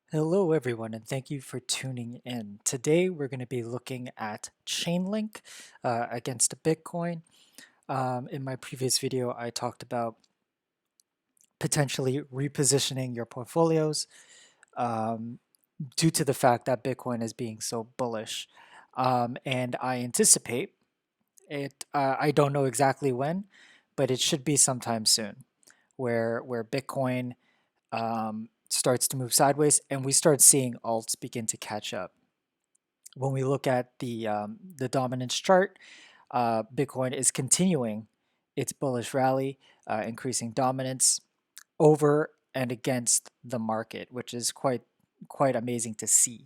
Hello, everyone, and thank you for tuning in. Today, we're going to be looking at Chainlink against Bitcoin. In my previous video, I talked about potentially repositioning your portfolios um, due to the fact that Bitcoin is being so bullish. And I anticipate it, I don't know exactly when, but it should be sometime soon, where Bitcoin starts to move sideways and we start seeing alts begin to catch up. When we look at the dominance chart, Bitcoin is continuing its bullish rally, increasing dominance over and against the market, which is quite amazing to see.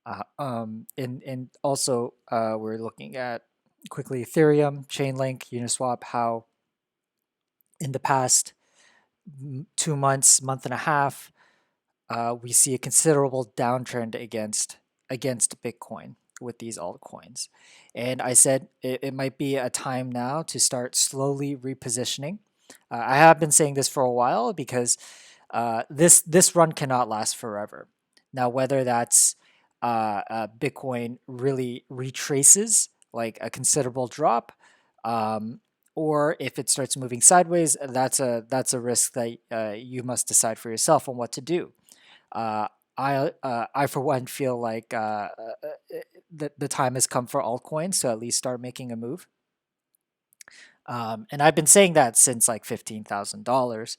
And also we're looking at quickly Ethereum, Chainlink, Uniswap, how in the past 2 months, month and a half, we see a considerable downtrend against Bitcoin with these altcoins. And I said it might be a time now to start slowly repositioning. I have been saying this for a while because this run cannot last forever. Now, whether that's Bitcoin really retraces like a considerable drop, um, or if it starts moving sideways, that's a risk that you must decide for yourself on what to do. Uh, I for one feel like the time has come for altcoins to at least start making a move. And I've been saying that since like $15,000,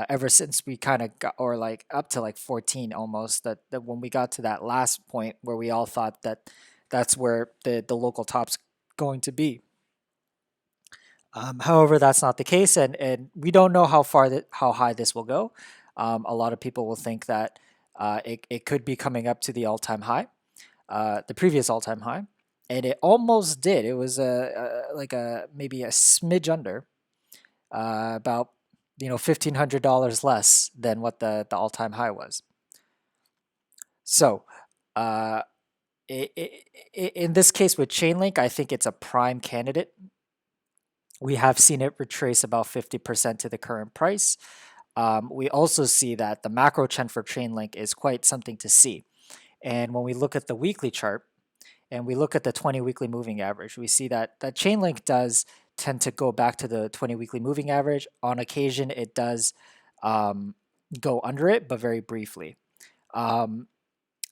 ever since we kind of got, or like up to like 14 almost. That when we got to that last point where we all thought that that's where the local top's going to be. However, that's not the case, and we don't know how high this will go. A lot of people will think that it could be coming up to the all time high, the previous all time high, and it almost did. It was like a maybe a smidge under, about $1,500 less than what the all time high was. So. Uh, in this case with Chainlink, I think it's a prime candidate. We have seen it retrace about 50% to the current price. We also see that the macro trend for Chainlink is quite something to see. And when we look at the weekly chart and we look at the 20 weekly moving average, we see that Chainlink does tend to go back to the 20 weekly moving average. On occasion, it does um, go under it, but very briefly. Um,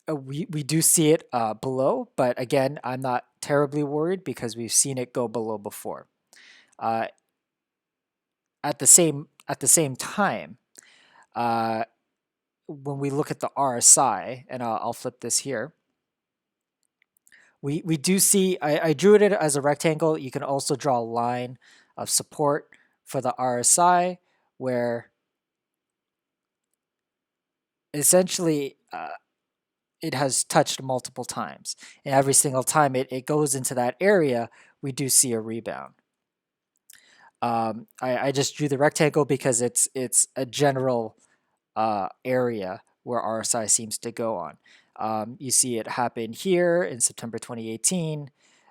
we do see it below, but again, I'm not terribly worried because we've seen it go below before. Uh, at the same time, uh, when we look at the RSI, and I'll flip this here, we do see, I drew it as a rectangle. You can also draw a line of support for the RSI where essentially it has touched multiple times. And every single time it goes into that area, we do see a rebound. I just drew the rectangle because it's a general area where RSI seems to go on. You see it happen here in September 2018,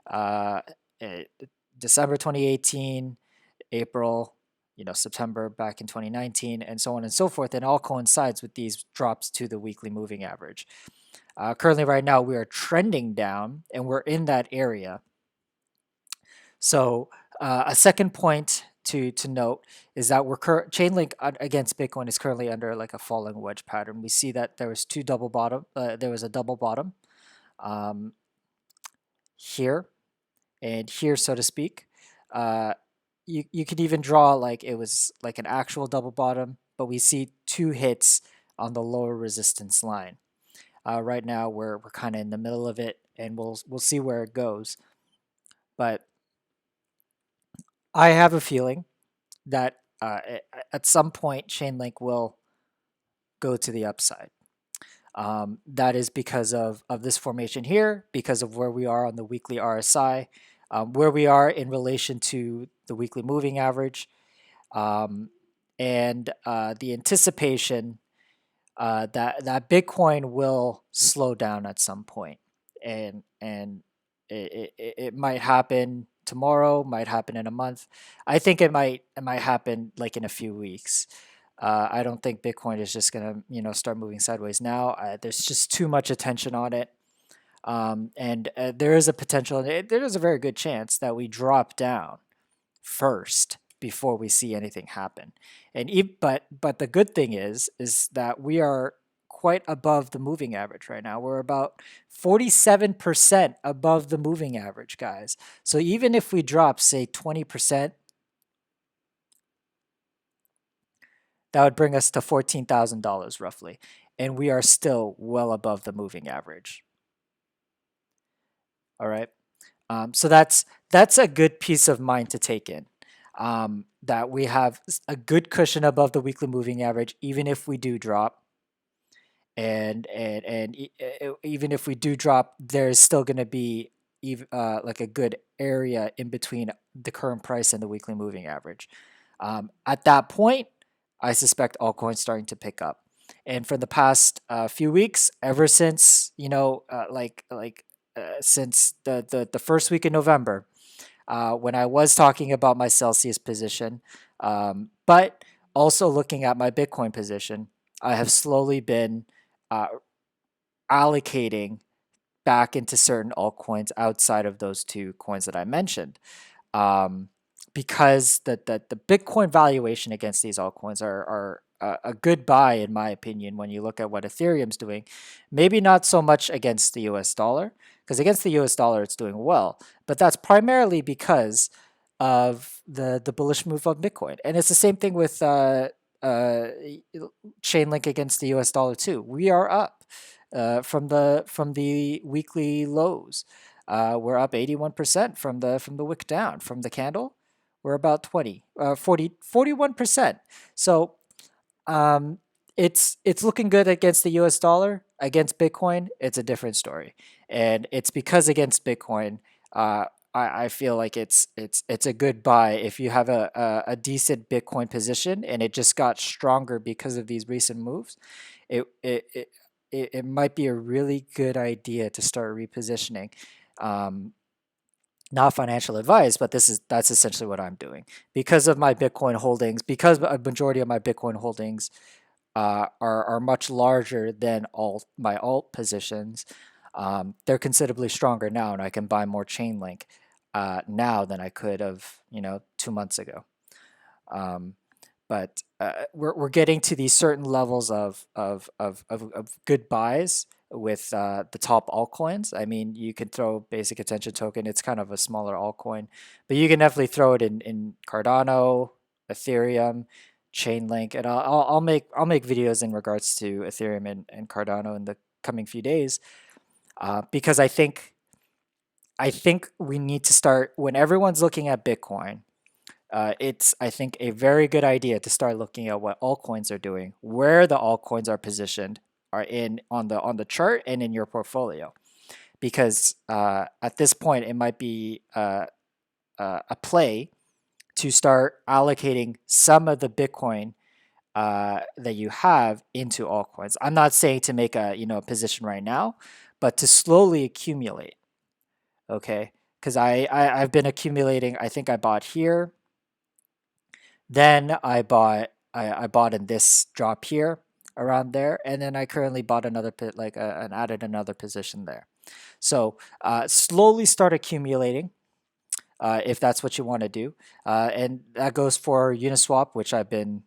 uh, eh, December 2018, April, September back in 2019, and so on and so forth. And all coincides with these drops to the weekly moving average. Currently, right now, we are trending down and we're in that area. So a second point to note is that Chainlink against Bitcoin is currently under like a falling wedge pattern. We see that there was there was a double bottom um, here and here, so to speak. Uh, you could even draw like it was like an actual double bottom, but we see two hits on the lower resistance line. Right now, we're kind of in the middle of it, and we'll see where it goes. But I have a feeling that at some point Chainlink will go to the upside. That is because of this formation here, because of where we are on the weekly RSI, where we are in relation to the weekly moving average, um, and the anticipation that Bitcoin will slow down at some point, and it might happen tomorrow, might happen in a month. I think it might happen like in a few weeks. I don't think Bitcoin is just going to, start moving sideways now. There's just too much attention on it. And there is a potential, there is a very good chance that we drop down first before we see anything happen. But the good thing is that we are quite above the moving average right now. We're about 47% above the moving average, guys. So even if we drop, say, 20%, that would bring us to $14,000 roughly. And we are still well above the moving average. All right. So that's a good peace of mind to take in. That we have a good cushion above the weekly moving average, even if we do drop, and even if we do drop, there's still going to be even like a good area in between the current price and the weekly moving average. At that point, I suspect altcoins starting to pick up. And for the past few weeks, ever since since the first week in November, when I was talking about my Celsius position, but also looking at my Bitcoin position, I have slowly been uh, allocating back into certain altcoins outside of those two coins that I mentioned. Um, because the Bitcoin valuation against these altcoins are a good buy, in my opinion, when you look at what Ethereum's doing. Maybe not so much against the US dollar, because against the US dollar, it's doing well. But that's primarily because of the bullish move of Bitcoin. And it's the same thing with uh, Chainlink against the US dollar, too. We are up from the weekly lows. We're up 81% from the wick down. From the candle, we're about 41%. So um, it's looking good against the US dollar. Against Bitcoin, it's a different story. And it's because against Bitcoin, uh, I feel like it's a good buy if you have a decent Bitcoin position and it just got stronger because of these recent moves. It it it, it might be a really good idea to start repositioning. Um, Not financial advice, but that's essentially what I'm doing because of my Bitcoin holdings. Because a majority of my Bitcoin holdings are much larger than all my alt positions. They're considerably stronger now, and I can buy more Chainlink now than I could have, 2 months ago. Um, but we're getting to these certain levels of good buys with the top altcoins. I mean, you can throw Basic Attention Token. It's kind of a smaller altcoin, but you can definitely throw it in Cardano, Ethereum, Chainlink, and I'll make videos in regards to Ethereum and Cardano in the coming few days because I think we need to start when everyone's looking at Bitcoin. It's, I think, a very good idea to start looking at what altcoins are doing, where the altcoins are positioned, are in on the chart and in your portfolio, because at this point it might be a play to start allocating some of the Bitcoin that you have into altcoins. I'm not saying to make a position right now, but to slowly accumulate. Okay, because I've been accumulating. I think I bought here. Then I bought in this drop here around there, and then I currently bought another pit and added another position there. So slowly start accumulating if that's what you want to do, and that goes for Uniswap, which I've been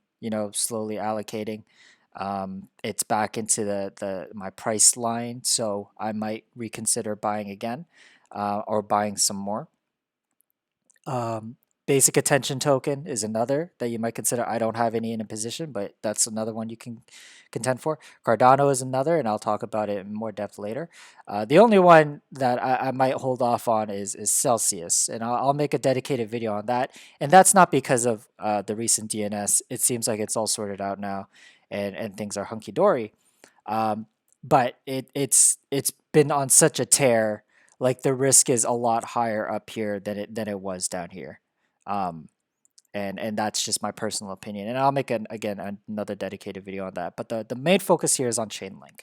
slowly allocating. It's back into the my price line, so I might reconsider buying again or buying some more. Um, Basic Attention Token is another that you might consider. I don't have any in a position, but that's another one you can contend for. Cardano is another, and I'll talk about it in more depth later. The only one that I might hold off on is Celsius, and I'll make a dedicated video on that. And that's not because of the recent DNS. It seems like it's all sorted out now, and things are hunky dory. Um, but it's been on such a tear, like the risk is a lot higher up here than it was down here. Um, and that's just my personal opinion. And I'll make again another dedicated video on that. But the main focus here is on Chainlink.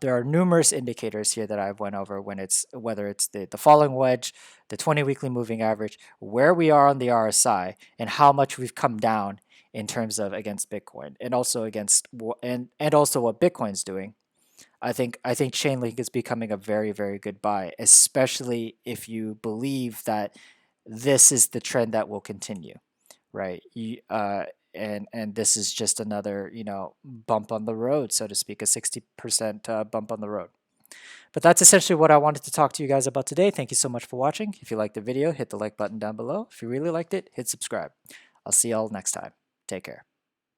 There are numerous indicators here that I've went over when it's whether it's the falling wedge, the 20 weekly moving average, where we are on the RSI, and how much we've come down in terms of against Bitcoin, and also and also what Bitcoin's doing. I think Chainlink is becoming a very, very good buy, especially if you believe that this is the trend that will continue, right? And this is just another, bump on the road, so to speak, a 60% bump on the road. But that's essentially what I wanted to talk to you guys about today. Thank you so much for watching. If you liked the video, hit the like button down below. If you really liked it, hit subscribe. I'll see y'all next time. Take care.